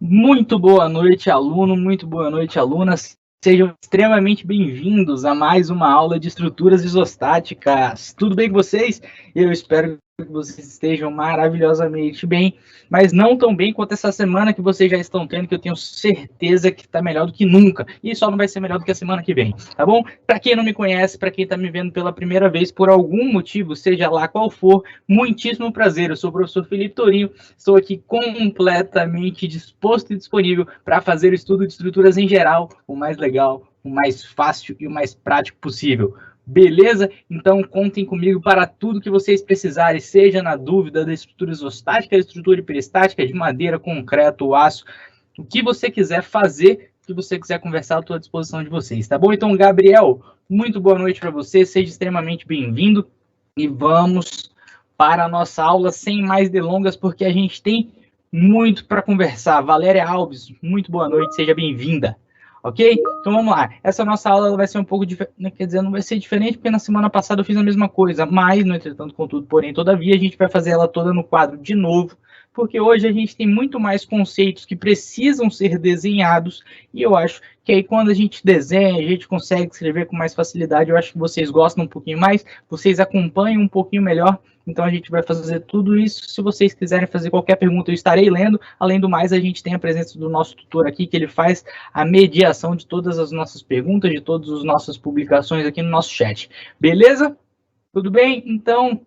Muito boa noite, aluno, muito boa noite, alunas. Sejam extremamente bem-vindos a mais uma aula de estruturas isostáticas. Tudo bem com vocês? Eu espero que vocês estejam maravilhosamente bem, mas não tão bem quanto essa semana que vocês já estão tendo, que eu tenho certeza que está melhor do que nunca. E só não vai ser melhor do que a semana que vem, tá bom? Para quem não me conhece, para quem está me vendo pela primeira vez, por algum motivo, seja lá qual for, muitíssimo prazer. Eu sou o professor Felipe Torinho, estou aqui completamente disposto e disponível para fazer o estudo de estruturas em geral, o mais legal, o mais fácil e o mais prático possível. Beleza? Então contem comigo para tudo que vocês precisarem, seja na dúvida da estrutura isostática, da estrutura hiperestática, de madeira, concreto, aço, o que você quiser fazer, o que você quiser conversar, eu estou à disposição de vocês, tá bom? Então, Gabriel, muito boa noite para você, seja extremamente bem-vindo e vamos para a nossa aula sem mais delongas, porque a gente tem muito para conversar. Valéria Alves, muito boa noite, seja bem-vinda. Ok? Então vamos lá. Essa nossa aula vai ser um pouco diferente, quer dizer, não vai ser diferente, porque na semana passada eu fiz a mesma coisa, mas, no entretanto, contudo, porém, todavia, a gente vai fazer ela toda no quadro de novo, porque hoje a gente tem muito mais conceitos que precisam ser desenhados, e eu acho que aí quando a gente desenha, a gente consegue escrever com mais facilidade. Eu acho que vocês gostam um pouquinho mais, vocês acompanham um pouquinho melhor. Então a gente vai fazer tudo isso. Se vocês quiserem fazer qualquer pergunta, eu estarei lendo. Além do mais, a gente tem a presença do nosso tutor aqui, que ele faz a mediação de todas as nossas perguntas, de todas as nossas publicações aqui no nosso chat. Beleza? Tudo bem? Então,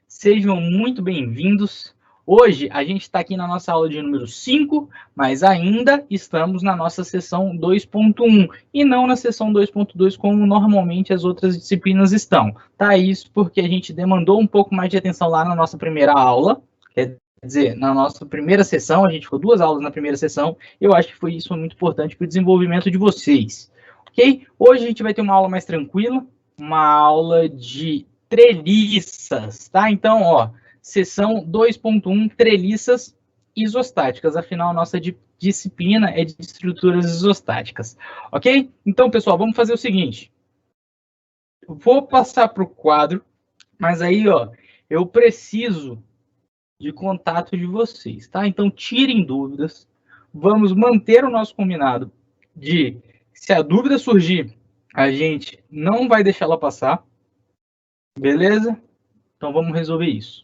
sejam muito bem-vindos. Hoje a gente está aqui na nossa aula de número 5, mas ainda estamos na nossa sessão 2.1 e não na sessão 2.2 como normalmente as outras disciplinas estão. Tá? Isso porque a gente demandou um pouco mais de atenção lá na nossa primeira aula, quer dizer, na nossa primeira sessão, a gente ficou 2 aulas na primeira sessão, eu acho que foi isso muito importante para o desenvolvimento de vocês. Ok? Hoje a gente vai ter uma aula mais tranquila, uma aula de treliças, tá? Então, ó, seção 2.1, treliças isostáticas. Afinal, a nossa disciplina é de estruturas isostáticas, ok? Então, pessoal, vamos fazer o seguinte. Eu vou passar para o quadro, mas aí, ó, eu preciso de contato de vocês, tá? Então, tirem dúvidas. Vamos manter o nosso combinado de, se a dúvida surgir, a gente não vai deixar ela passar, beleza? Então, vamos resolver isso.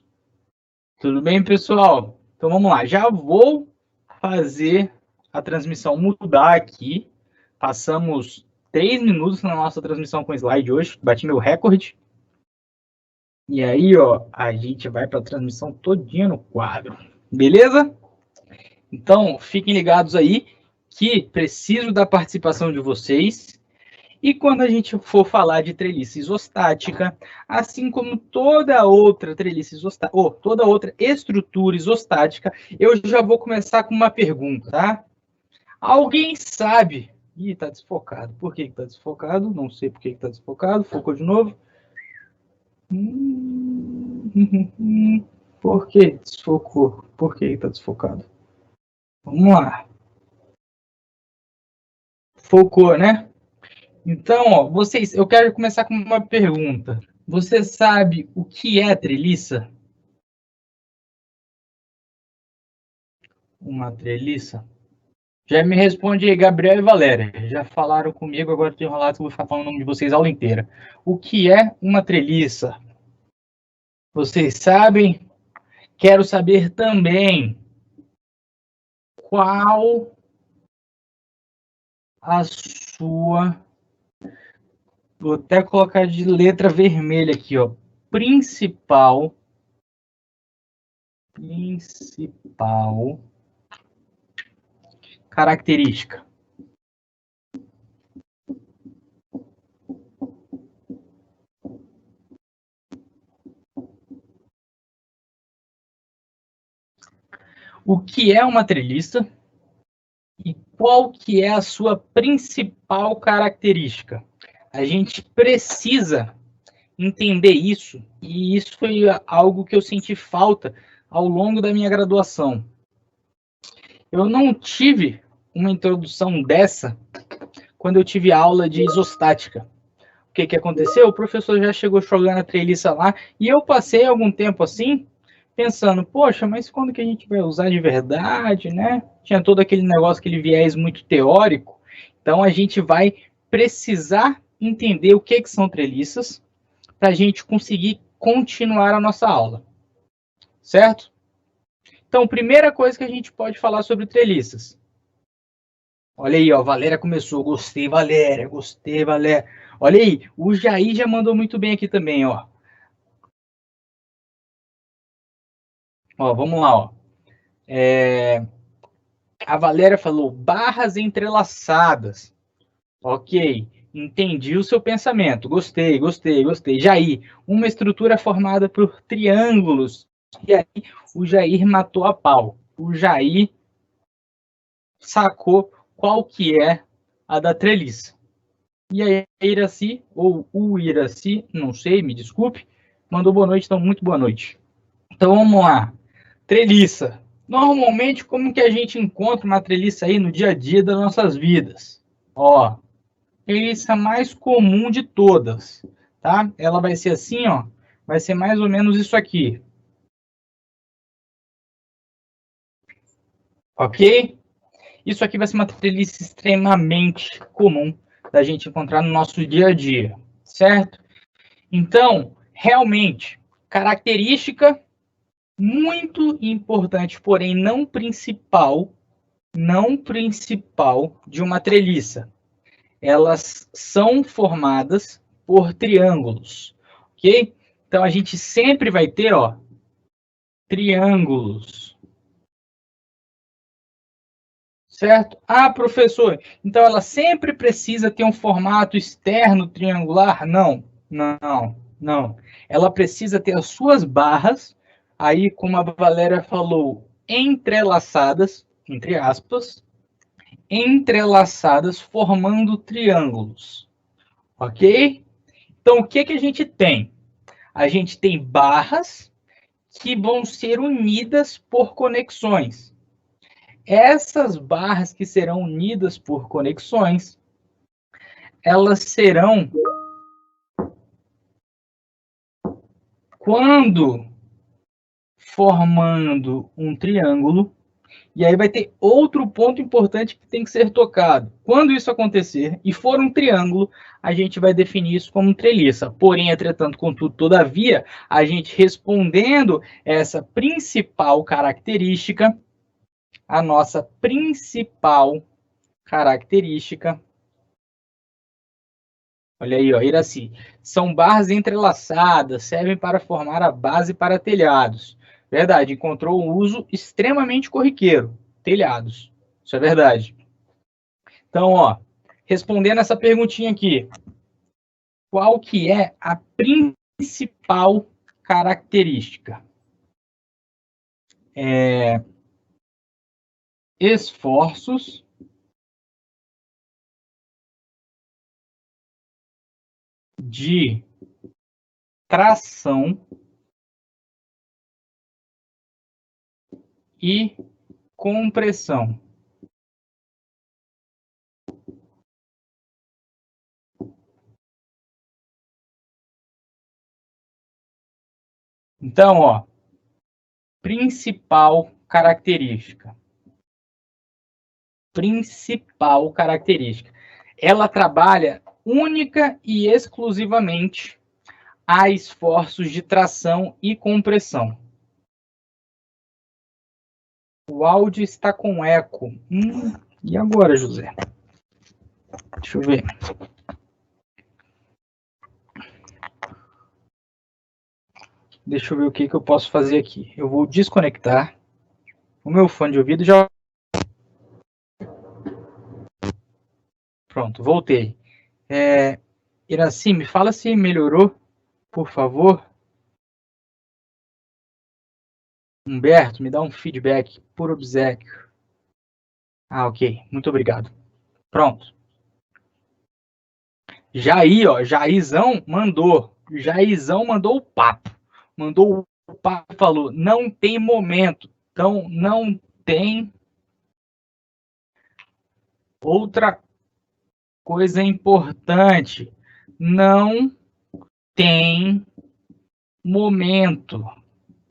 Tudo bem, pessoal? Então vamos lá. Já vou fazer a transmissão mudar aqui. Passamos 3 minutos na nossa transmissão com slide hoje. Bati meu recorde. E aí, ó, a gente vai para a transmissão todinha no quadro. Beleza? Então, fiquem ligados aí que preciso da participação de vocês. E quando a gente for falar de treliça isostática, assim como toda outra treliça isostática, ou toda outra estrutura isostática, eu já vou começar com uma pergunta, tá? Alguém sabe? Ih, tá desfocado. Por que tá desfocado? Não sei por que tá desfocado. Focou de novo. Por que desfocou? Por que tá desfocado? Vamos lá. Focou, né? Então, ó, vocês, eu quero começar com uma pergunta. Você sabe o que é treliça? Uma treliça? Já me responde aí, Gabriel e Valéria. Já falaram comigo, agora estou enrolado que eu vou ficar falando o nome de vocês a aula inteira. O que é uma treliça? Vocês sabem? Quero saber também qual a sua... Vou até colocar de letra vermelha aqui, ó. Principal característica. O que é uma treliça e qual que é a sua principal característica? A gente precisa entender isso, e isso foi algo que eu senti falta ao longo da minha graduação. Eu não tive uma introdução dessa quando eu tive aula de isostática. O que aconteceu? O professor já chegou jogando a treliça lá, e eu passei algum tempo assim, pensando, poxa, mas quando que a gente vai usar de verdade, né? Tinha todo aquele negócio, aquele viés muito teórico. Então, a gente vai precisar entender o que são treliças para a gente conseguir continuar a nossa aula, certo? Então, primeira coisa que a gente pode falar sobre treliças. Olha aí, ó, Valéria começou. Gostei, Valéria. Gostei, Valéria. Olha aí, o Jair já mandou muito bem aqui também, ó. Ó, vamos lá, ó. A Valéria falou barras entrelaçadas. Ok, entendi o seu pensamento. Gostei, gostei, gostei. Jair, uma estrutura formada por triângulos. E aí, o Jair matou a pau. O Jair sacou qual que é a da treliça. E aí, a Iraci, ou o Iraci, não sei, me desculpe, mandou boa noite, então muito boa noite. Então vamos lá. Treliça. Normalmente, como que a gente encontra uma treliça aí no dia a dia das nossas vidas? Ó, treliça mais comum de todas, tá? Ela vai ser assim, ó, vai ser mais ou menos isso aqui. Ok? Isso aqui vai ser uma treliça extremamente comum da gente encontrar no nosso dia a dia, certo? Então, realmente, característica muito importante, porém não principal de uma treliça. Elas são formadas por triângulos, ok? Então a gente sempre vai ter, ó, triângulos, certo? Ah, professor, então ela sempre precisa ter um formato externo triangular? Não, não, não. Ela precisa ter as suas barras, aí como a Valéria falou, entrelaçadas, entre aspas, entrelaçadas formando triângulos, ok? Então o que que a gente tem? A gente tem barras que vão ser unidas por conexões. Essas barras que serão unidas por conexões, elas serão, quando formando um triângulo, e aí vai ter outro ponto importante que tem que ser tocado. Quando isso acontecer e for um triângulo, a gente vai definir isso como treliça. Porém, entretanto, contudo, todavia, a gente respondendo essa principal característica, a nossa principal característica. Olha aí, ó, Iraci. São barras entrelaçadas, servem para formar a base para telhados. Verdade, encontrou um uso extremamente corriqueiro. Telhados. Isso é verdade. Então, ó, respondendo essa perguntinha aqui. Qual que é a principal característica? Esforços de tração e compressão. Então, ó, principal característica. Principal característica. Ela trabalha única e exclusivamente a esforços de tração e compressão. O áudio está com eco. E agora, José? Deixa eu ver. Deixa eu ver o que eu posso fazer aqui. Eu vou desconectar o meu fone de ouvido. Já. Pronto, voltei. Iraci, me fala se melhorou, por favor. Humberto, me dá um feedback por obséquio. Ah, ok. Muito obrigado. Pronto. Jair, ó, Jairzão mandou. Jairzão mandou o papo. Mandou o papo e falou: não tem momento. Então, não tem. Outra coisa importante: não tem momento.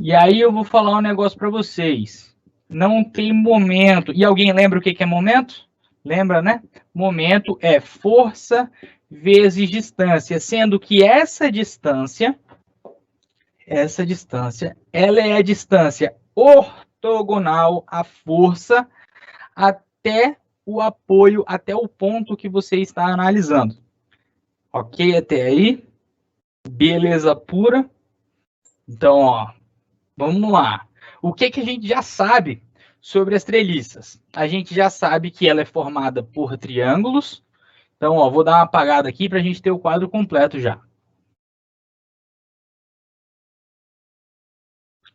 E aí eu vou falar um negócio para vocês. Não tem momento. E alguém lembra o que é momento? Lembra, né? Momento é força vezes distância, sendo que essa distância, ela é a distância ortogonal à força até o apoio, até o ponto que você está analisando. Ok até aí? Beleza pura? Então, ó, vamos lá. O que a gente já sabe sobre as treliças? A gente já sabe que ela é formada por triângulos. Então, ó, vou dar uma apagada aqui para a gente ter o quadro completo já.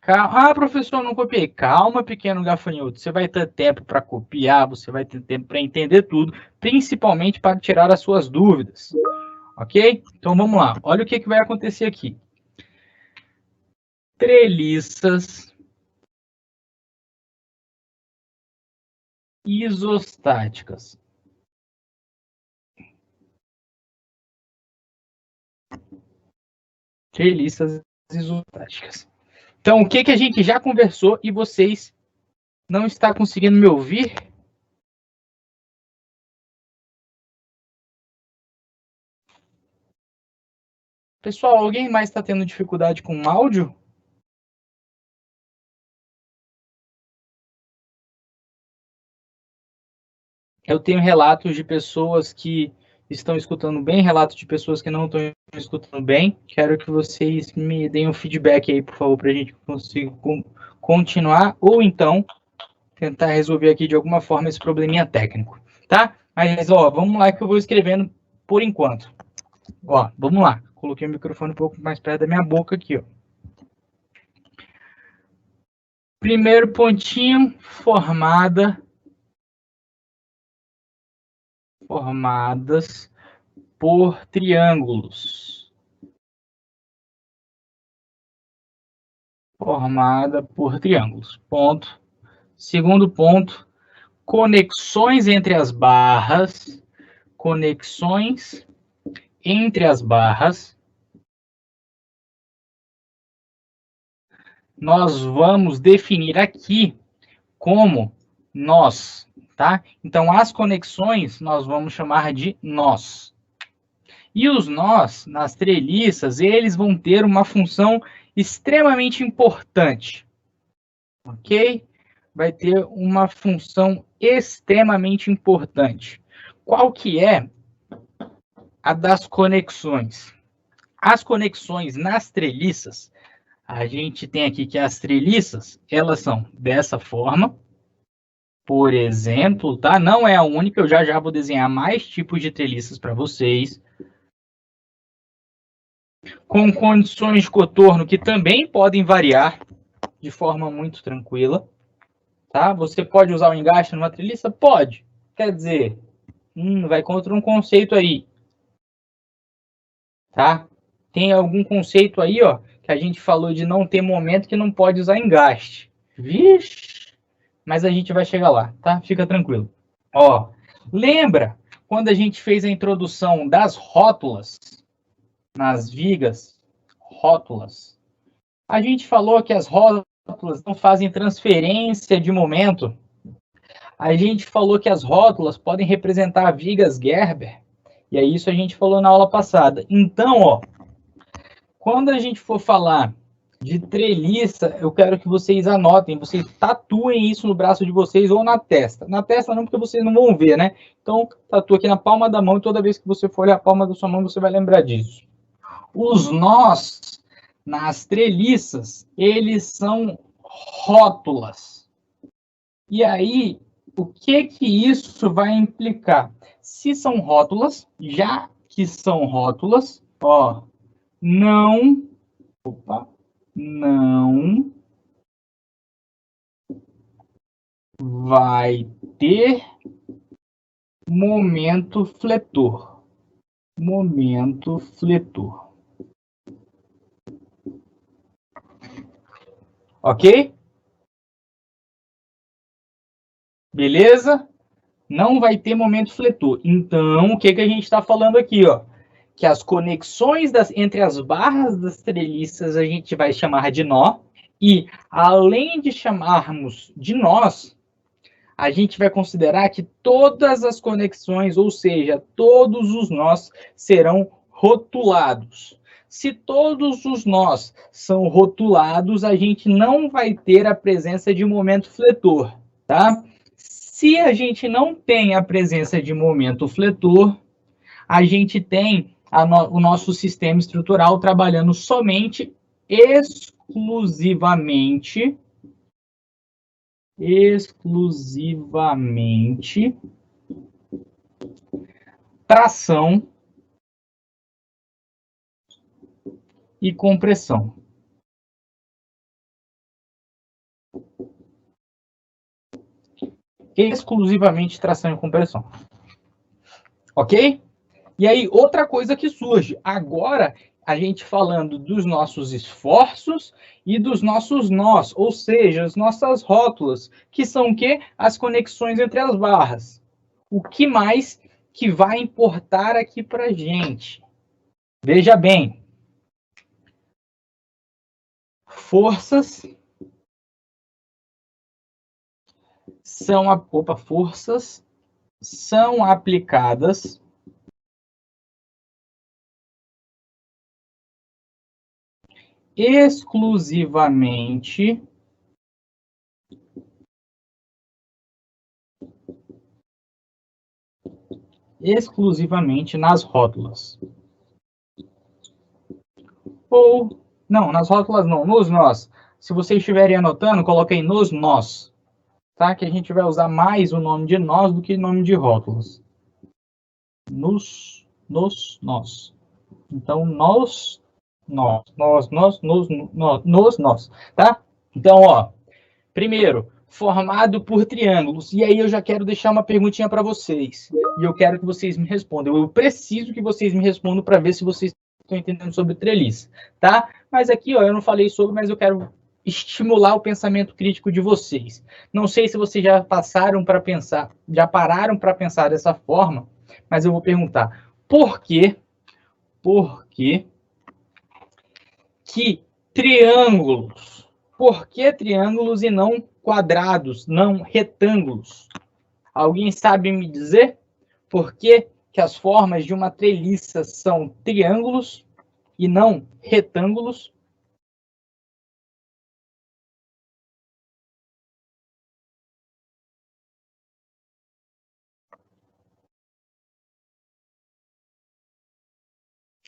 Ah, professor, não copiei. Calma, pequeno gafanhoto. Você vai ter tempo para copiar, você vai ter tempo para entender tudo, principalmente para tirar as suas dúvidas. Ok? Então vamos lá. Olha o que vai acontecer aqui. Treliças isostáticas. Treliças isostáticas. Então, o que a gente já conversou e vocês não estão conseguindo me ouvir? Pessoal, alguém mais está tendo dificuldade com o áudio? Eu tenho relatos de pessoas que estão escutando bem, relatos de pessoas que não estão escutando bem. Quero que vocês me deem um feedback aí, por favor, para a gente conseguir continuar ou então tentar resolver aqui de alguma forma esse probleminha técnico, tá? Mas, ó, vamos lá que eu vou escrevendo por enquanto. Ó, vamos lá. Coloquei o microfone um pouco mais perto da minha boca aqui, ó. Primeiro pontinho, formadas por triângulos. Formada por triângulos. Ponto. Segundo ponto, conexões entre as barras. Conexões entre as barras. Nós vamos definir aqui como nós, tá? Então, as conexões nós vamos chamar de nós. E os nós, nas treliças, eles vão ter uma função extremamente importante, ok? Vai ter uma função extremamente importante. Qual que é a das conexões? As conexões nas treliças, a gente tem aqui que as treliças, elas são dessa forma, por exemplo, tá? Não é a única, eu já vou desenhar mais tipos de treliças para vocês. Com condições de contorno que também podem variar de forma muito tranquila, tá? Você pode usar o engaste numa treliça? Pode. Quer dizer, vai contra um conceito aí, tá? Tem algum conceito aí, ó, que a gente falou de não ter momento que não pode usar engaste. Vixe! Mas a gente vai chegar lá, tá? Fica tranquilo. Ó, lembra quando a gente fez a introdução das rótulas nas vigas? Rótulas. A gente falou que as rótulas não fazem transferência de momento. A gente falou que as rótulas podem representar vigas Gerber. E é isso a gente falou na aula passada. Então, ó, quando a gente for falar de treliça, eu quero que vocês anotem, vocês tatuem isso no braço de vocês ou na testa. Na testa não, porque vocês não vão ver, né? Então, tatua aqui na palma da mão e toda vez que você for olhar a palma da sua mão, você vai lembrar disso. Os nós nas treliças, eles são rótulas. E aí, o que isso vai implicar? Se são rótulas, já que são rótulas, ó, não vai ter momento fletor. Momento fletor. Ok? Beleza? Não vai ter momento fletor. Então, o que a gente está falando aqui, ó? Que as conexões entre as barras das treliças a gente vai chamar de nó, E, além de chamarmos de nós, a gente vai considerar que todas as conexões, ou seja, todos os nós, serão rotulados. Se todos os nós são rotulados, a gente não vai ter a presença de momento fletor, tá? Se a gente não tem a presença de momento fletor, a gente tem o nosso sistema estrutural trabalhando somente, exclusivamente tração e compressão. Exclusivamente tração e compressão. Ok? E aí, outra coisa que surge. Agora, a gente falando dos nossos esforços e dos nossos nós, ou seja, as nossas rótulas, que são o quê? As conexões entre as barras. O que mais que vai importar aqui para a gente? Veja bem. Forças são aplicadas exclusivamente nas rótulas. Ou, não, nas rótulas não, nos nós. Se vocês estiverem anotando, coloquem nos nós, tá? Que a gente vai usar mais o nome de nós do que o nome de rótulas. Nos, nós. Então, nós, tá? Então, ó, primeiro, formado por triângulos. E aí eu já quero deixar uma perguntinha para vocês. E eu quero que vocês me respondam. Eu preciso que vocês me respondam para ver se vocês estão entendendo sobre treliça, tá? Mas aqui, ó, eu não falei sobre, mas eu quero estimular o pensamento crítico de vocês. Não sei se vocês já passaram para pensar, já pararam para pensar dessa forma, mas eu vou perguntar: por que que triângulos? Por que triângulos e não quadrados, não retângulos? Alguém sabe me dizer por que as formas de uma treliça são triângulos e não retângulos?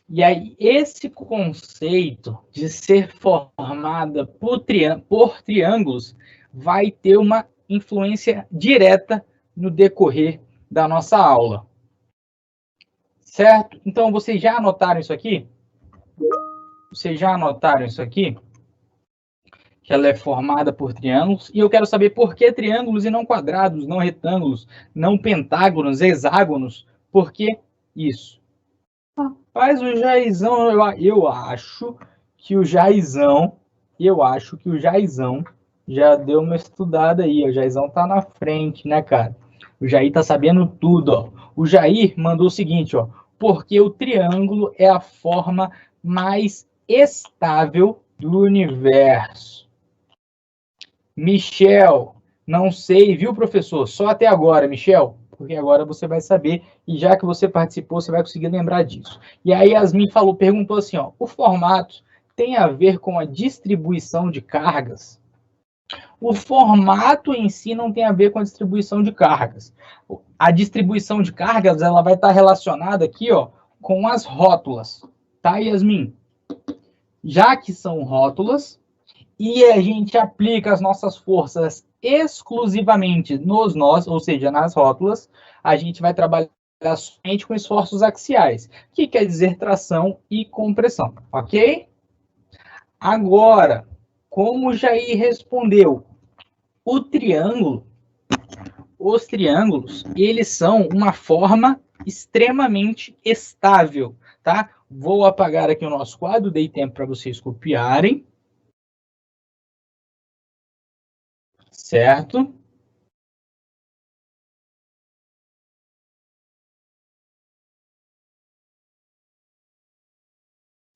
E aí, esse conceito de ser formada por triângulos vai ter uma influência direta no decorrer da nossa aula. Certo? Então, vocês já anotaram isso aqui? Vocês já anotaram isso aqui? Que ela é formada por triângulos. E eu quero saber por que triângulos e não quadrados, não retângulos, não pentágonos, hexágonos. Por que isso? Rapaz, o Jairzão, eu acho que o Jairzão, já deu uma estudada aí. O Jairzão tá na frente, né, cara? O Jair tá sabendo tudo, ó. O Jair mandou o seguinte, ó. Porque o triângulo é a forma mais estável do universo. Michel, não sei, viu, professor? Só até agora, Michel, porque agora você vai saber, e já que você participou, você vai conseguir lembrar disso. E aí Yasmin perguntou assim, ó, o formato tem a ver com a distribuição de cargas? O formato em si não tem a ver com a distribuição de cargas. A distribuição de cargas, ela vai estar relacionada aqui, ó, com as rótulas, tá, Yasmin? Já que são rótulas, e a gente aplica as nossas forças exclusivamente nos nós, ou seja, nas rótulas, a gente vai trabalhar somente com esforços axiais, que quer dizer tração e compressão, ok? Agora, como o Jair respondeu, os triângulos, eles são uma forma extremamente estável, tá? Vou apagar aqui o nosso quadro, dei tempo para vocês copiarem. Certo?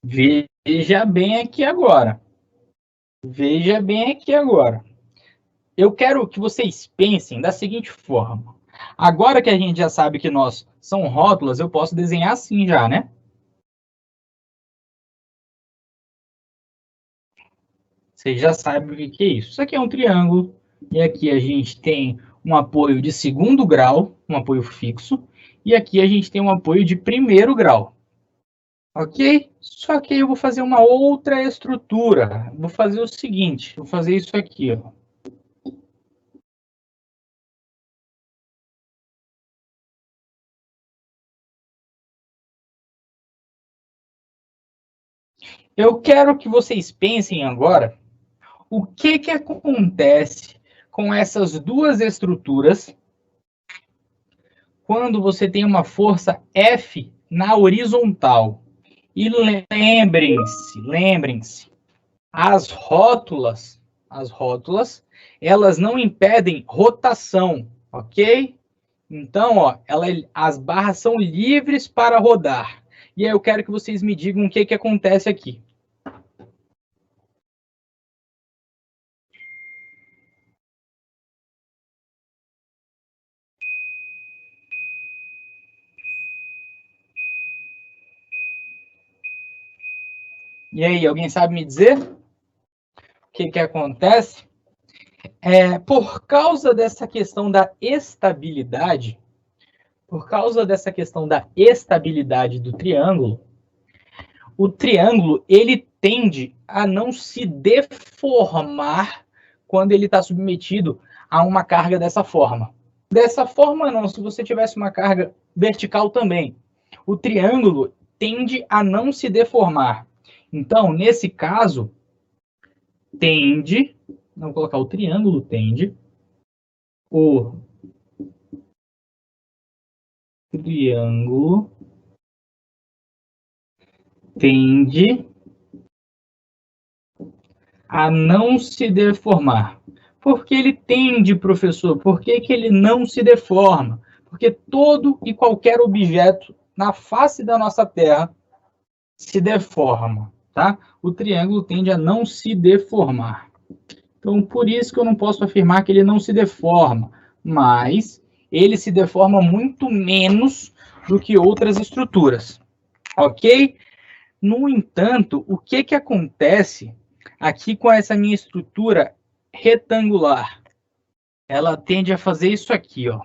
Veja bem aqui agora. Veja bem aqui agora. Eu quero que vocês pensem da seguinte forma. Agora que a gente já sabe que nós são rótulas, eu posso desenhar assim já, né? Vocês já sabem o que é isso. Isso aqui é um triângulo. E aqui a gente tem um apoio de segundo grau, um apoio fixo. E aqui a gente tem um apoio de primeiro grau. Ok? Só que eu vou fazer uma outra estrutura. Vou fazer o seguinte, vou fazer isso aqui, ó. Eu quero que vocês pensem agora o que acontece com essas duas estruturas quando você tem uma força F na horizontal. E lembrem-se, as rótulas, elas não impedem rotação, ok? Então, ó, as barras são livres para rodar. E aí eu quero que vocês me digam o que acontece aqui. E aí, alguém sabe me dizer o que acontece? Por causa dessa questão da estabilidade, por causa dessa questão da estabilidade do triângulo, o triângulo ele tende a não se deformar quando ele está submetido a uma carga dessa forma. Dessa forma não, se você tivesse uma carga vertical também, o triângulo tende a não se deformar. Então, nesse caso, vamos colocar o triângulo o triângulo tende a não se deformar. Por que ele tende, professor? Por que ele não se deforma? Porque todo e qualquer objeto na face da nossa Terra se deforma, tá? O triângulo tende a não se deformar. Então, por isso que eu não posso afirmar que ele não se deforma, mas ele se deforma muito menos do que outras estruturas, ok? No entanto, o que acontece aqui com essa minha estrutura retangular? Ela tende a fazer isso aqui, ó.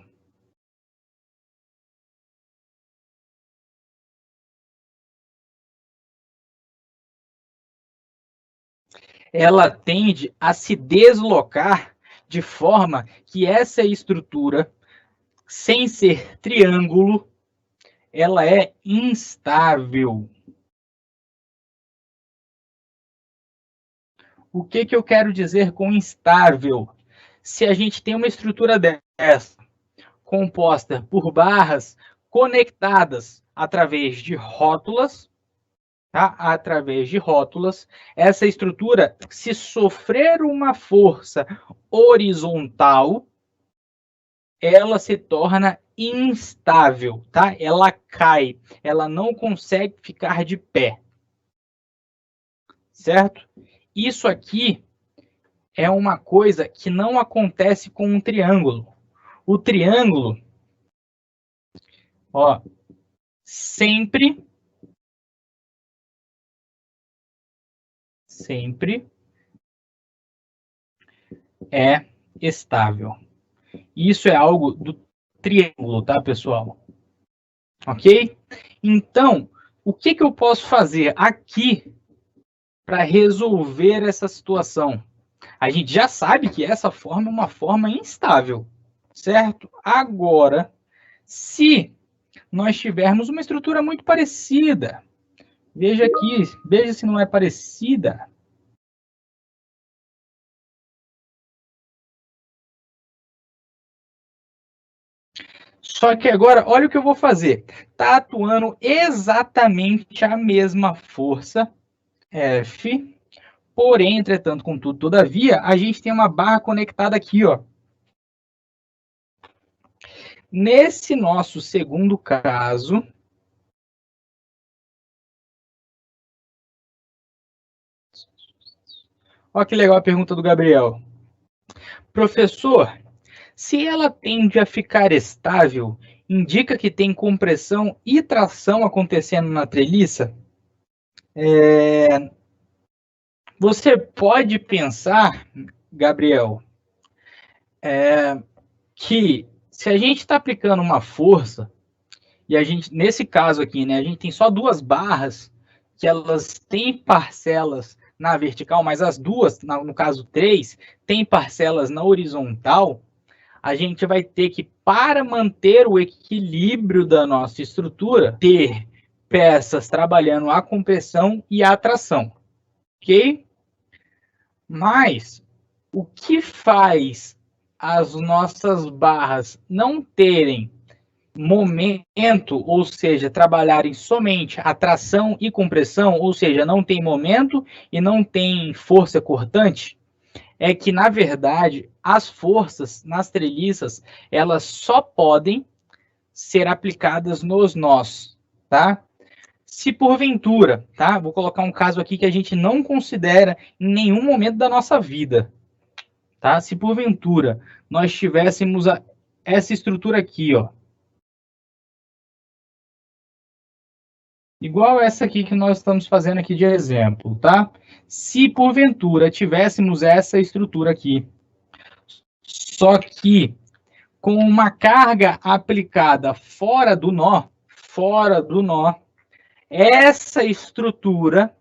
Ela tende a se deslocar de forma que essa estrutura, sem ser triângulo, ela é instável. O que eu quero dizer com instável? Se a gente tem uma estrutura dessa, composta por barras conectadas através de rótulas, tá? Através de rótulas, essa estrutura, se sofrer uma força horizontal, ela se torna instável, tá? Ela cai, ela não consegue ficar de pé, certo? Isso aqui é uma coisa que não acontece com um triângulo. O triângulo, ó, sempre é estável. Isso é algo do triângulo, tá, pessoal? Ok? Então, o que eu posso fazer aqui para resolver essa situação? A gente já sabe que essa forma é uma forma instável, certo? Agora, se nós tivermos uma estrutura muito parecida, veja aqui, veja se não é parecida. Só que agora, olha o que eu vou fazer. Está atuando exatamente a mesma força F, porém, entretanto, contudo, todavia, a gente tem uma barra conectada aqui, ó. Nesse nosso segundo caso, Olha que legal a pergunta do Gabriel. Professor, se ela tende a ficar estável, indica que tem compressão e tração acontecendo na treliça? Você pode pensar, Gabriel, que se a gente está aplicando uma força, e a gente, nesse caso aqui, né, a gente tem só duas barras, que elas têm parcelas na vertical, mas as duas, no caso 3, têm parcelas na horizontal, a gente vai ter que, para manter o equilíbrio da nossa estrutura, ter peças trabalhando a compressão e a tração, ok? Mas o que faz as nossas barras não terem momento, ou seja, trabalharem somente a tração e compressão, ou seja, não tem momento e não tem força cortante, é que, na verdade, as forças nas treliças, elas só podem ser aplicadas nos nós, tá? Se porventura, tá? Vou colocar um caso aqui que a gente não considera em nenhum momento da nossa vida, tá? Se porventura nós tivéssemos essa estrutura aqui, ó, igual essa aqui que nós estamos fazendo aqui de exemplo, tá? Se porventura tivéssemos essa estrutura aqui, só que com uma carga aplicada fora do nó, essa estrutura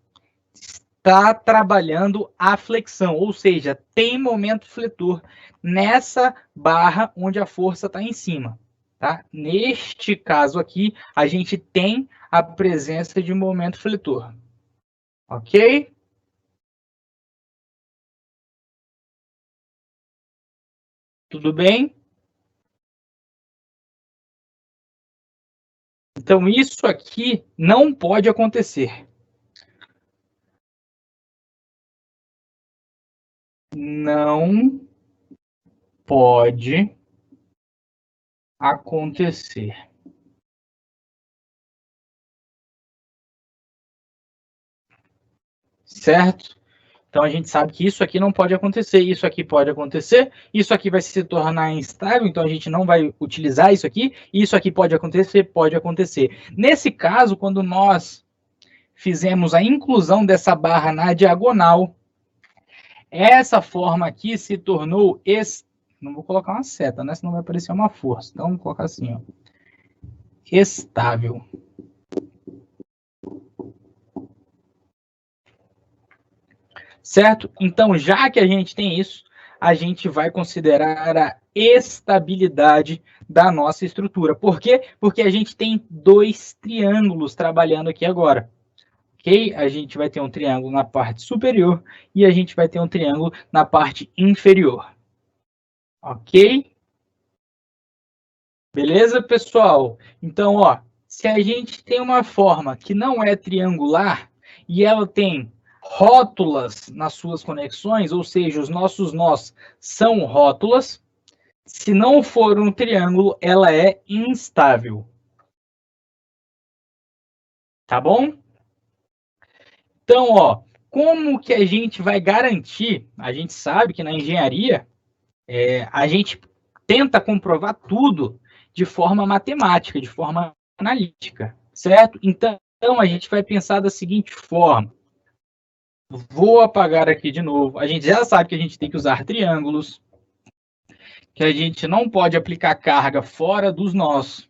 está trabalhando a flexão, ou seja, tem momento fletor nessa barra onde a força está em cima. Tá? Neste caso aqui, a gente tem a presença de momento fletor. Ok? Tudo bem? Então, isso aqui não pode acontecer. Não pode acontecer. Certo? Então a gente sabe que isso aqui não pode acontecer, isso aqui pode acontecer, isso aqui vai se tornar instável, então a gente não vai utilizar isso aqui, isso aqui pode acontecer, pode acontecer. Nesse caso, quando nós fizemos a inclusão dessa barra na diagonal, essa forma aqui se tornou, não vou colocar uma seta, né? Senão vai aparecer uma força. Então vamos colocar assim, ó, estável. Certo? Então, já que a gente tem isso, a gente vai considerar a estabilidade da nossa estrutura. Por quê? Porque a gente tem dois triângulos trabalhando aqui agora. Ok? A gente vai ter um triângulo na parte superior e a gente vai ter um triângulo na parte inferior. Ok? Beleza, pessoal? Então, ó, se a gente tem uma forma que não é triangular e ela tem rótulas nas suas conexões, ou seja, os nossos nós são rótulas, se não for um triângulo, ela é instável. Tá bom? Então, ó, como que a gente vai garantir? A gente sabe que na engenharia a gente tenta comprovar tudo de forma matemática, de forma analítica, certo? Então, a gente vai pensar da seguinte forma. Vou apagar aqui de novo. A gente já sabe que a gente tem que usar triângulos, que a gente não pode aplicar carga fora dos nós.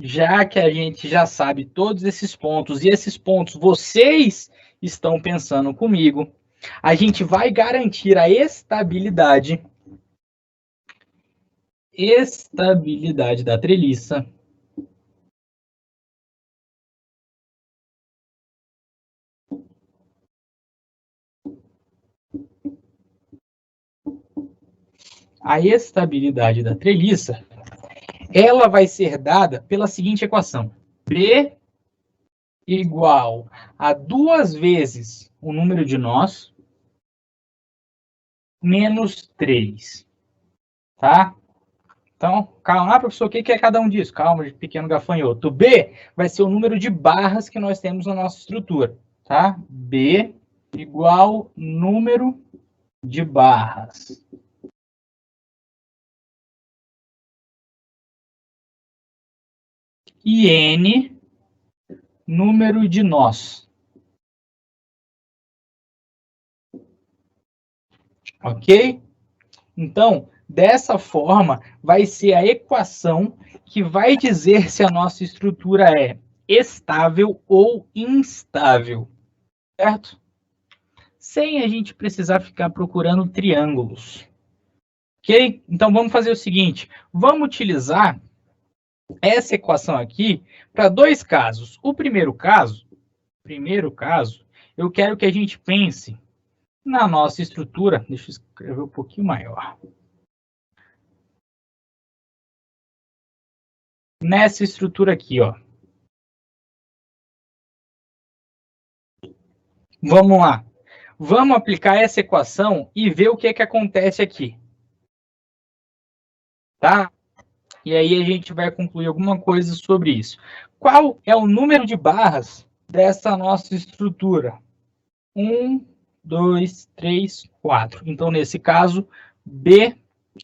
Já que a gente já sabe todos esses pontos, e esses pontos vocês estão pensando comigo, a gente vai garantir a estabilidade da treliça. A estabilidade da treliça, ela vai ser dada pela seguinte equação. B igual a 2 vezes o número de nós menos 3, tá? Então, calma. Ah, professor, o que é cada um disso? Calma, pequeno gafanhoto. B vai ser o número de barras que nós temos na nossa estrutura, tá? B igual número de barras. E N, número de nós. Ok? Então, dessa forma, vai ser a equação que vai dizer se a nossa estrutura é estável ou instável, certo? Sem a gente precisar ficar procurando triângulos. Ok? Então, vamos fazer o seguinte. Vamos utilizar essa equação aqui para dois casos. O primeiro caso, eu quero que a gente pense na nossa estrutura. Deixa eu escrever um pouquinho maior. Nessa estrutura aqui, ó. Vamos lá. Vamos aplicar essa equação e ver o que acontece aqui. Tá? E aí a gente vai concluir alguma coisa sobre isso. Qual é o número de barras dessa nossa estrutura? 1, 2, 3, 4. Então, nesse caso, B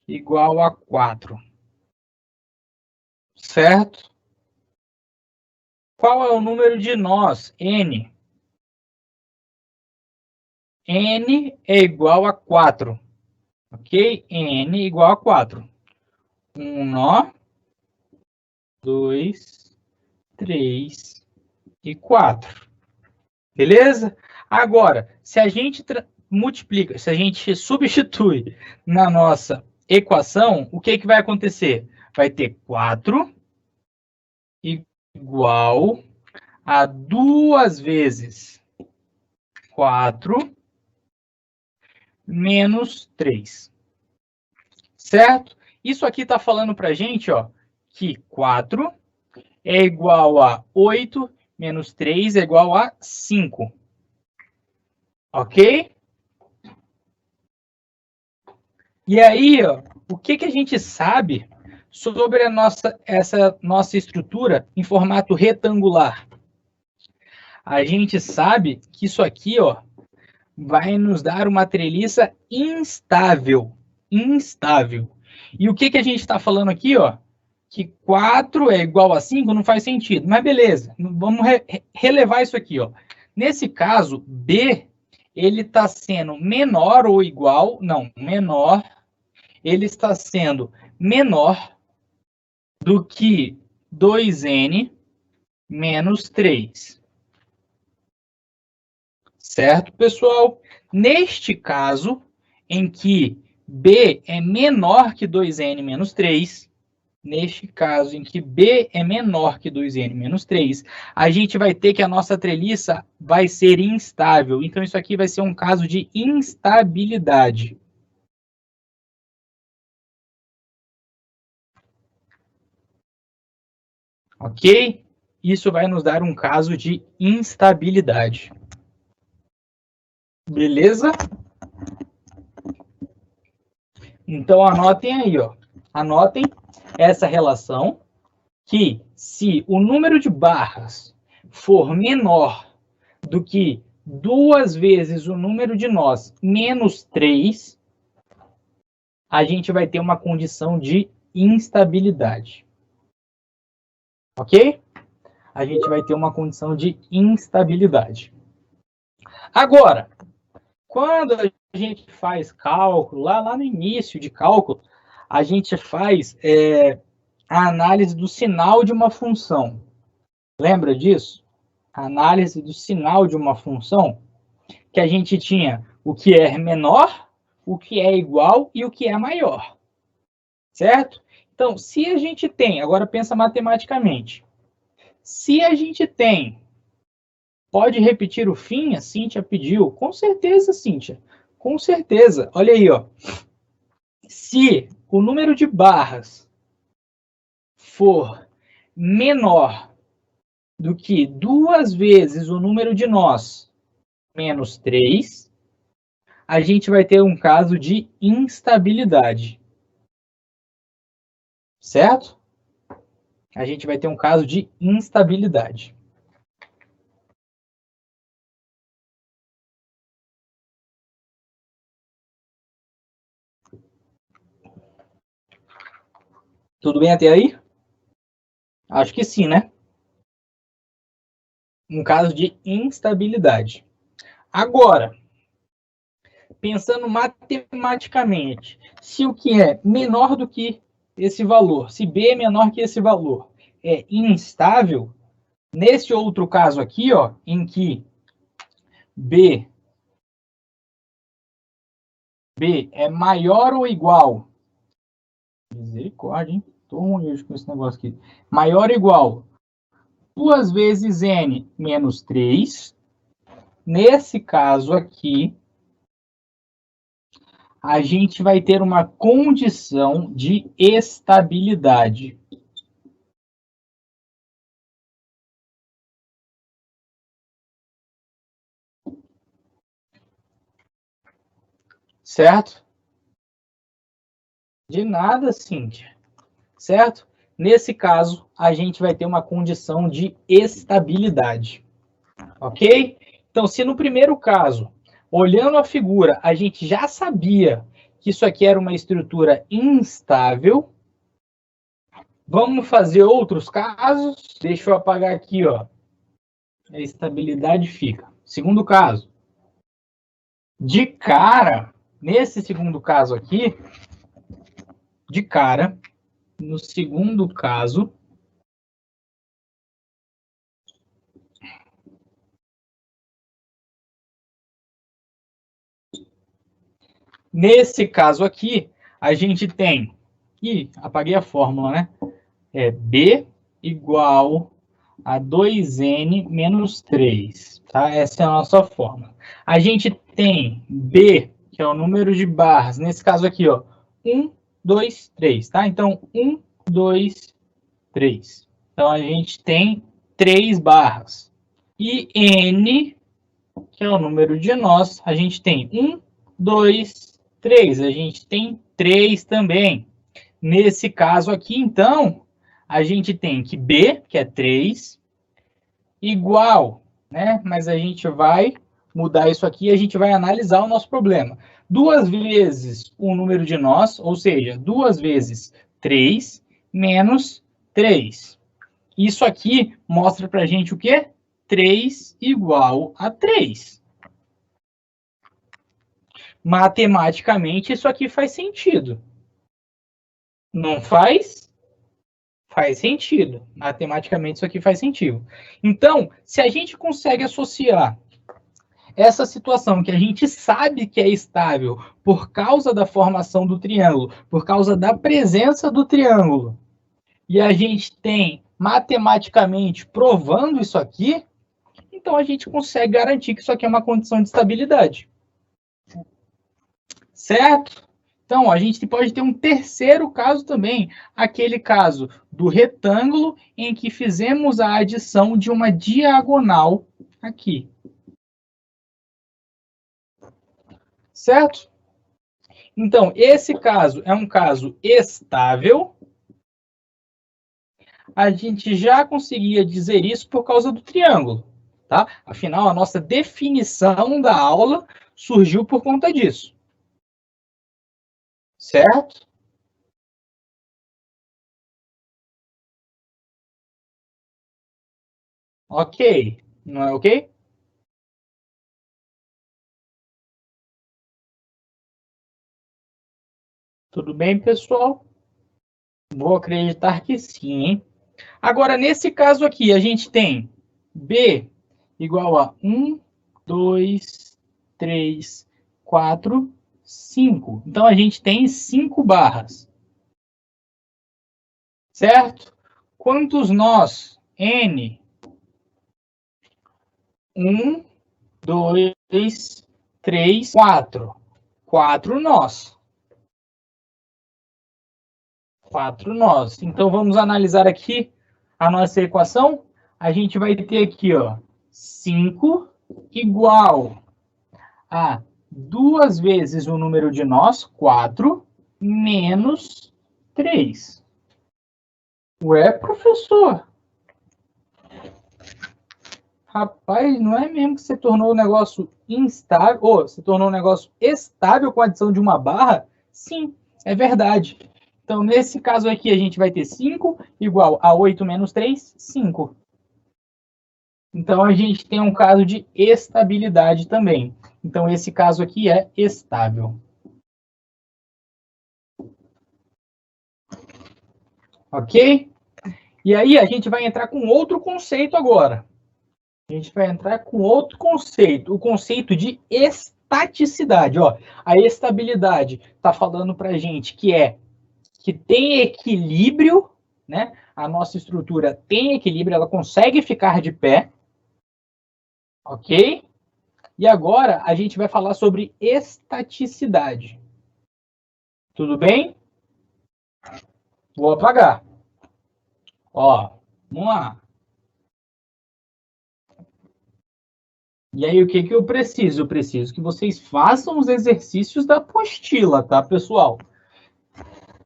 igual a 4. Certo? Qual é o número de nós? N. N é igual a 4. Ok? N igual a 4. Um nó, 2, 3 e 4. Beleza? Agora, se a gente multiplica, se a gente substitui na nossa equação, o que vai acontecer? Vai ter 4 igual a 2 vezes 4 menos 3. Certo? Isso aqui está falando para a gente, ó, que 4 é igual a 8 menos 3 é igual a 5. Ok? E aí, ó, o que a gente sabe sobre essa nossa estrutura em formato retangular? A gente sabe que isso aqui, ó, vai nos dar uma treliça instável. Instável. E o que a gente está falando aqui, ó? Que 4 é igual a 5 não faz sentido. Mas beleza, vamos relevar isso aqui, ó. Nesse caso, B, ele está sendo menor ou igual, não, menor, ele está sendo menor do que 2n menos 3. Certo, pessoal? Neste caso, em que B é menor que 2n menos 3, neste caso em que B é menor que 2n menos 3, a gente vai ter que a nossa treliça vai ser instável. Então, isso aqui vai ser um caso de instabilidade. Ok? Isso vai nos dar um caso de instabilidade. Beleza? Então, anotem aí, ó. Anotem essa relação que se o número de barras for menor do que 2 vezes o número de nós menos 3, a gente vai ter uma condição de instabilidade. Ok? A gente vai ter uma condição de instabilidade. Agora, quando a gente faz cálculo, lá no início de cálculo, a gente faz a análise do sinal de uma função. Lembra disso? A análise do sinal de uma função, que a gente tinha o que é menor, o que é igual e o que é maior. Certo? Então, se a gente tem, agora pensa matematicamente, se a gente tem, pode repetir o fim? A Cíntia pediu. Com certeza, Cíntia. Com certeza. Olha aí, ó. Se o número de barras for menor do que 2 vezes o número de nós menos 3, a gente vai ter um caso de instabilidade. certo? A gente vai ter um caso de instabilidade. Tudo bem até aí? Acho que sim, né? Um caso de instabilidade. Agora, pensando matematicamente, se o que é menor do que esse valor, se B é menor que esse valor, é instável, nesse outro caso aqui, ó, em que B é maior ou igual, misericórdia, hein? Tô ruim hoje com esse negócio aqui, maior ou igual 2 vezes N menos 3, nesse caso aqui, a gente vai ter uma condição de estabilidade. Certo? De nada, Cíntia. Certo? Nesse caso, a gente vai ter uma condição de estabilidade. Ok? Então, se no primeiro caso, olhando a figura, a gente já sabia que isso aqui era uma estrutura instável, vamos fazer outros casos. Deixa eu apagar aqui, ó. A estabilidade fica. Segundo caso. De cara, nesse segundo caso aqui, de cara, no segundo caso, nesse caso aqui, a gente tem, e apaguei a fórmula, né? É B igual a 2N menos 3, tá? Essa é a nossa fórmula. A gente tem B, que é o número de barras, nesse caso aqui, ó, 1, 2, 3, tá? Então, 1, 2, 3. Então, a gente tem 3 barras. E N, que é o número de nós, a gente tem 1, 2, 3. A gente tem 3 também. Nesse caso aqui, então, a gente tem que B, que é 3, igual, né? Mas a gente vai mudar isso aqui e a gente vai analisar o nosso problema. 2 vezes o número de nós, ou seja, 2 vezes 3 menos 3. Isso aqui mostra para a gente o quê? 3 igual a 3. Matematicamente, isso aqui faz sentido. Não faz? Faz sentido. Matematicamente, isso aqui faz sentido. Então, se a gente consegue associar essa situação que a gente sabe que é estável por causa da formação do triângulo, por causa da presença do triângulo, e a gente tem matematicamente provando isso aqui, então a gente consegue garantir que isso aqui é uma condição de estabilidade. Certo? Então, a gente pode ter um terceiro caso também, aquele caso do retângulo em que fizemos a adição de uma diagonal aqui. Certo? Então, esse caso é um caso estável. A gente já conseguia dizer isso por causa do triângulo, tá? Afinal, a nossa definição da aula surgiu por conta disso. Certo? Ok. Não é ok? Tudo bem, pessoal? Vou acreditar que sim, hein? Agora, nesse caso aqui, a gente tem B igual a 1, 2, 3, 4, 5. Então, a gente tem 5 barras. Certo? Quantos nós? N. 1, 2, 3, 4. 4 nós. 4 nós. Então, vamos analisar aqui a nossa equação. A gente vai ter aqui, ó, 5 igual a 2 vezes o número de nós, 4, menos 3. Ué, professor? Rapaz, não é mesmo que você tornou o negócio instável, ou você tornou o negócio estável com a adição de uma barra? Sim, é verdade. Então, nesse caso aqui, a gente vai ter 5 igual a 8 menos 3, 5. Então, a gente tem um caso de estabilidade também. Então, esse caso aqui é estável. Ok? E aí, a gente vai entrar com outro conceito agora. A gente vai entrar com outro conceito, o conceito de estaticidade. Ó, a estabilidade está falando para a gente que tem equilíbrio, né? A nossa estrutura tem equilíbrio, ela consegue ficar de pé, ok? E agora a gente vai falar sobre estaticidade. Tudo bem? Vou apagar. Ó, vamos lá. E aí, o que eu preciso? Eu preciso que vocês façam os exercícios da apostila, tá, pessoal?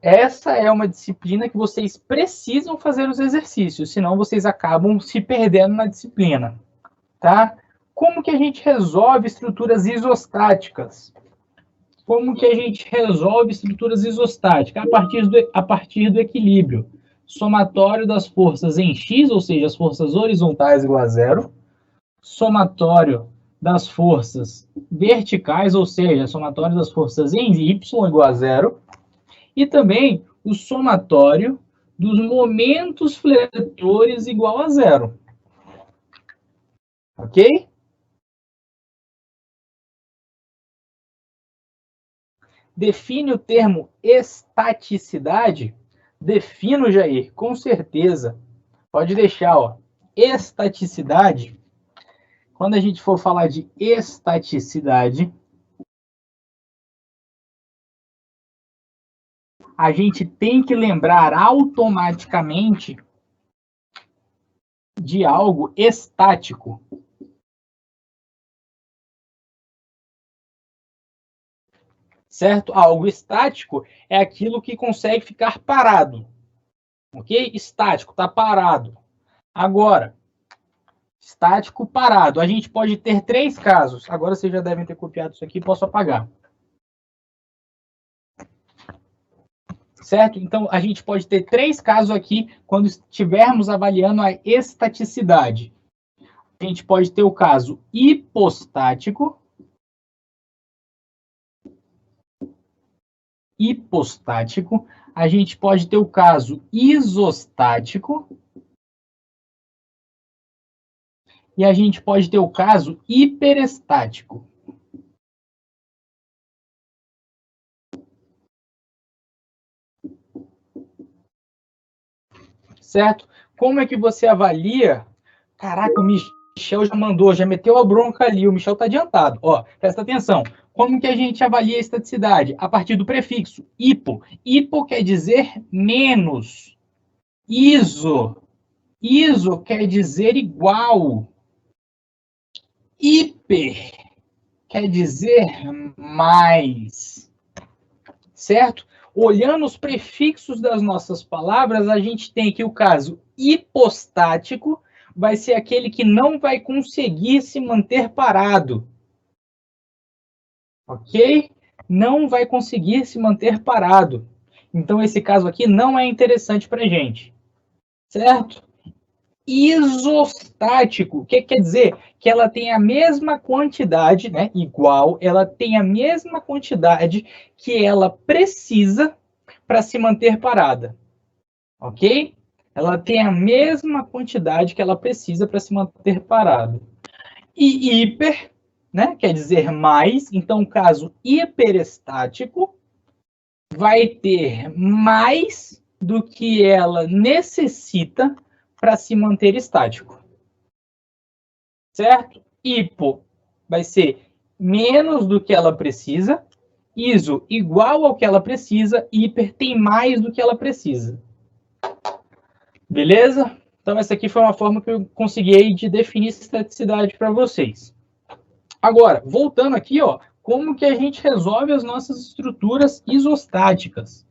Essa é uma disciplina que vocês precisam fazer os exercícios, senão vocês acabam se perdendo na disciplina, tá? Como que a gente resolve estruturas isostáticas? Como que a gente resolve estruturas isostáticas? A partir do equilíbrio somatório das forças em x, ou seja, as forças horizontais igual a zero, somatório das forças verticais, ou seja, somatório das forças em y igual a zero, e também o somatório dos momentos fletores igual a zero. Ok? Define o termo estaticidade? Defino, Jair, com certeza. Pode deixar, ó. Estaticidade. Quando a gente for falar de estaticidade, a gente tem que lembrar automaticamente de algo estático. Certo? Algo estático é aquilo que consegue ficar parado. Ok? Estático, está parado. Agora, estático parado. A gente pode ter três casos. Agora vocês já devem ter copiado isso aqui, posso apagar. Certo? Então, a gente pode ter três casos aqui quando estivermos avaliando a estaticidade. A gente pode ter o caso hipostático, a gente pode ter o caso isostático e a gente pode ter o caso hiperestático. Certo? Como é que você avalia? Caraca, o Michel já mandou, já meteu a bronca ali, o Michel está adiantado. Ó, presta atenção. Como que a gente avalia a estaticidade? A partir do prefixo hipo. Hipo quer dizer menos. Iso. Iso quer dizer igual. Hiper quer dizer mais. Certo? Olhando os prefixos das nossas palavras, a gente tem aqui o caso hipostático, vai ser aquele que não vai conseguir se manter parado. Ok? Não vai conseguir se manter parado. Então, esse caso aqui não é interessante para a gente. Certo? Isostático, o que quer dizer? Que ela tem a mesma quantidade, né? Igual, ela tem a mesma quantidade que ela precisa para se manter parada. Ok? Ela tem a mesma quantidade que ela precisa para se manter parada. E hiper, né? Quer dizer mais. Então, o caso hiperestático vai ter mais do que ela necessita para se manter estático. Certo? Hipo vai ser menos do que ela precisa, iso igual ao que ela precisa, hiper tem mais do que ela precisa. Beleza? Então essa aqui foi uma forma que eu consegui de definir estaticidade para vocês. Agora, voltando aqui, ó, como que a gente resolve as nossas estruturas isostáticas?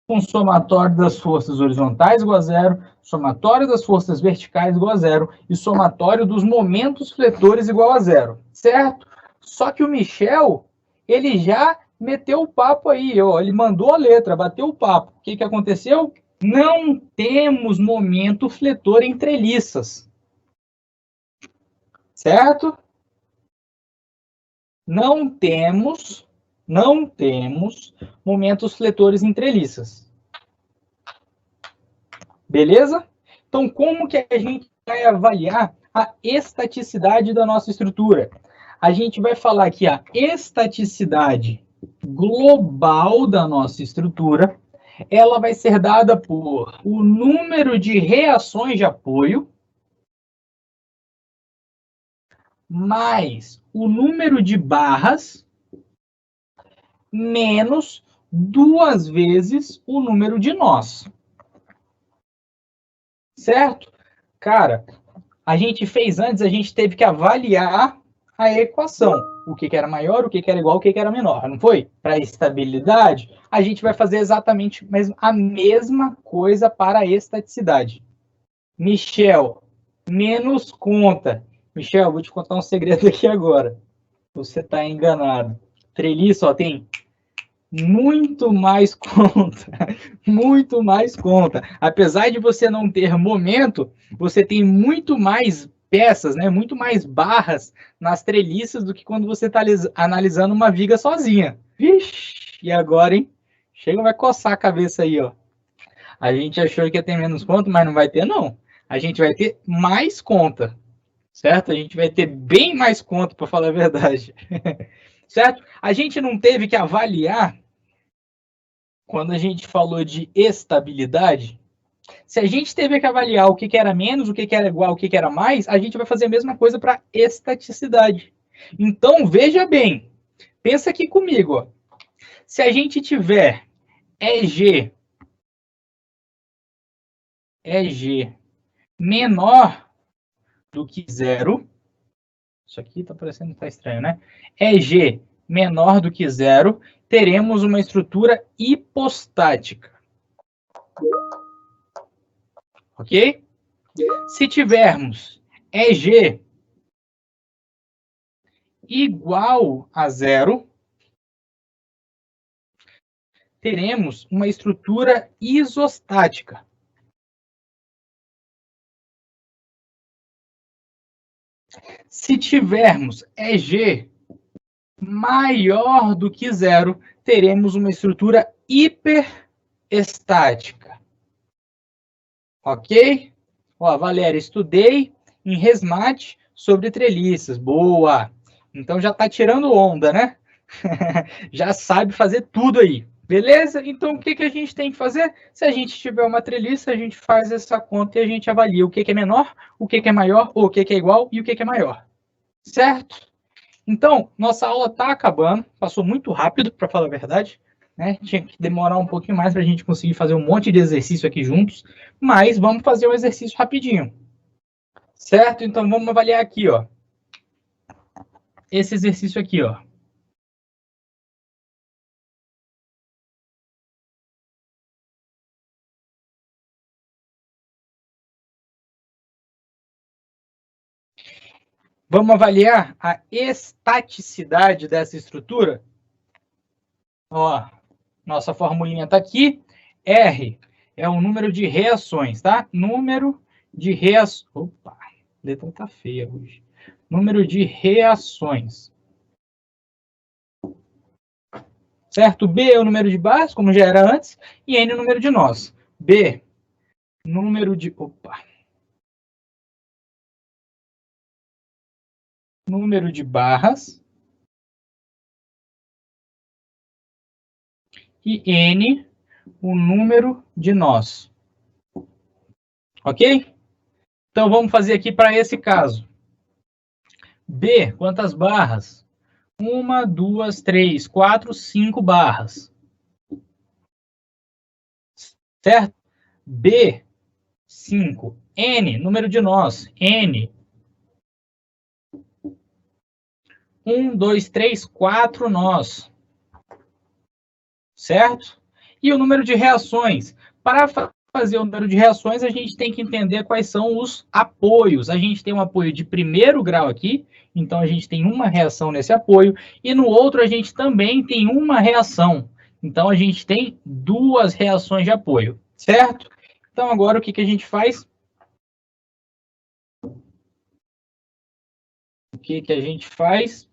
com somatório das forças horizontais igual a zero, somatório das forças verticais igual a zero e somatório dos momentos fletores igual a zero, certo? Só que o Michel, ele já meteu o papo aí, ó, ele mandou a letra, bateu o papo. O que aconteceu? Não temos momento fletor em treliças, certo? Não temos momentos fletores em treliças. Beleza? Então, como que a gente vai avaliar a estaticidade da nossa estrutura? A gente vai falar que a estaticidade global da nossa estrutura, ela vai ser dada por o número de reações de apoio mais o número de barras menos 2 vezes o número de nós. Certo? Cara, a gente fez antes, a gente teve que avaliar a equação. O que era maior, o que era igual, o que era menor, não foi? Para a estabilidade, a gente vai fazer exatamente a mesma coisa para a estaticidade. Michel, menos conta. Michel, vou te contar um segredo aqui agora. Você está enganado. Treliça, ó, tem muito mais conta, muito mais conta. Apesar de você não ter momento, você tem muito mais peças, né? Muito mais barras nas treliças do que quando você está analisando uma viga sozinha. Vixe, e agora, hein? Chega, vai coçar a cabeça aí, ó. A gente achou que ia ter menos conta, mas não vai ter, não. A gente vai ter mais conta, certo? A gente vai ter bem mais conta, para falar a verdade. Certo? A gente não teve que avaliar quando a gente falou de estabilidade, se a gente teve que avaliar o que era menos, o que era igual, o que era mais, a gente vai fazer a mesma coisa para estaticidade. Então, veja bem, pensa aqui comigo. Ó. Se a gente tiver EG menor do que zero, isso aqui está parecendo que está estranho, né? EG menor do que zero, teremos uma estrutura hipostática. Ok? Se tivermos EG igual a zero, teremos uma estrutura isostática. Se tivermos EG maior do que zero, teremos uma estrutura hiperestática. Ok? Ó, Valéria, estudei em Resmate sobre treliças. Boa! Então já está tirando onda, né? Já sabe fazer tudo aí. Beleza? Então, o que a gente tem que fazer? Se a gente tiver uma treliça, a gente faz essa conta e a gente avalia o que é menor, o que é maior, ou o que é igual e o que é maior. Certo? Então, nossa aula está acabando. Passou muito rápido, para falar a verdade. Né? Tinha que demorar um pouquinho mais para a gente conseguir fazer um monte de exercício aqui juntos. Mas vamos fazer um exercício rapidinho. Certo? Então, vamos avaliar aqui, ó. Esse exercício aqui, ó. Vamos avaliar a estaticidade dessa estrutura? Ó, nossa formulinha está aqui. R é o número de reações, tá? Número de reações. Opa, a letra tá feia hoje. Número de reações. Certo? B é o número de barras, como já era antes, e N é o número de nós. B, número de... Opa. Número de barras. E N, o número de nós. Ok? Então, vamos fazer aqui para esse caso. B, quantas barras? 1, 2, 3, 4, 5 barras. Certo? B, 5. N, número de nós. N. 1, 2, 3, 4 nós. Certo? E o número de reações. Para fazer o número de reações, a gente tem que entender quais são os apoios. A gente tem um apoio de primeiro grau aqui, então a gente tem uma reação nesse apoio, e no outro a gente também tem uma reação. Então a gente tem duas reações de apoio, certo? Então agora o que a gente faz? O que a gente faz?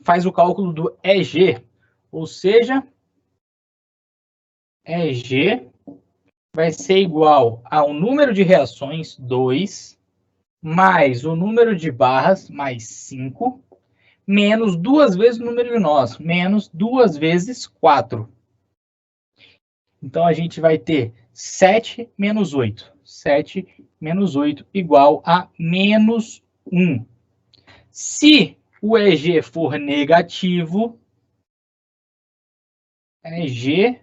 Faz o cálculo do EG, ou seja, EG vai ser igual ao número de reações, 2, mais o número de barras, mais 5, menos 2 vezes o número de nós, menos 2 vezes 4. Então, a gente vai ter 7 menos 8. 7 menos 8 igual a menos 1. Se o EG for negativo, EG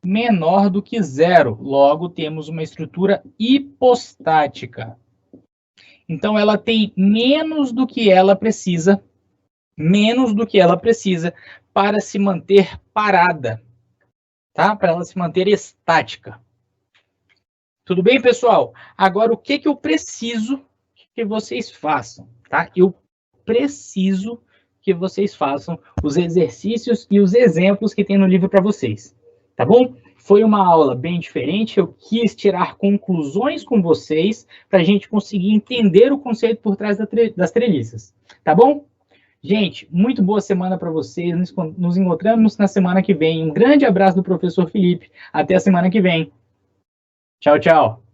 menor do que zero. Logo, temos uma estrutura hipostática. Então, ela tem menos do que ela precisa para se manter parada, tá? Para ela se manter estática. Tudo bem, pessoal? Agora, o que eu preciso que vocês façam, tá? Eu preciso que vocês façam os exercícios e os exemplos que tem no livro para vocês, tá bom? Foi uma aula bem diferente, eu quis tirar conclusões com vocês para a gente conseguir entender o conceito por trás das treliças, tá bom? Gente, muito boa semana para vocês, nos encontramos na semana que vem. Um grande abraço do professor Felipe, até a semana que vem. Tchau, tchau.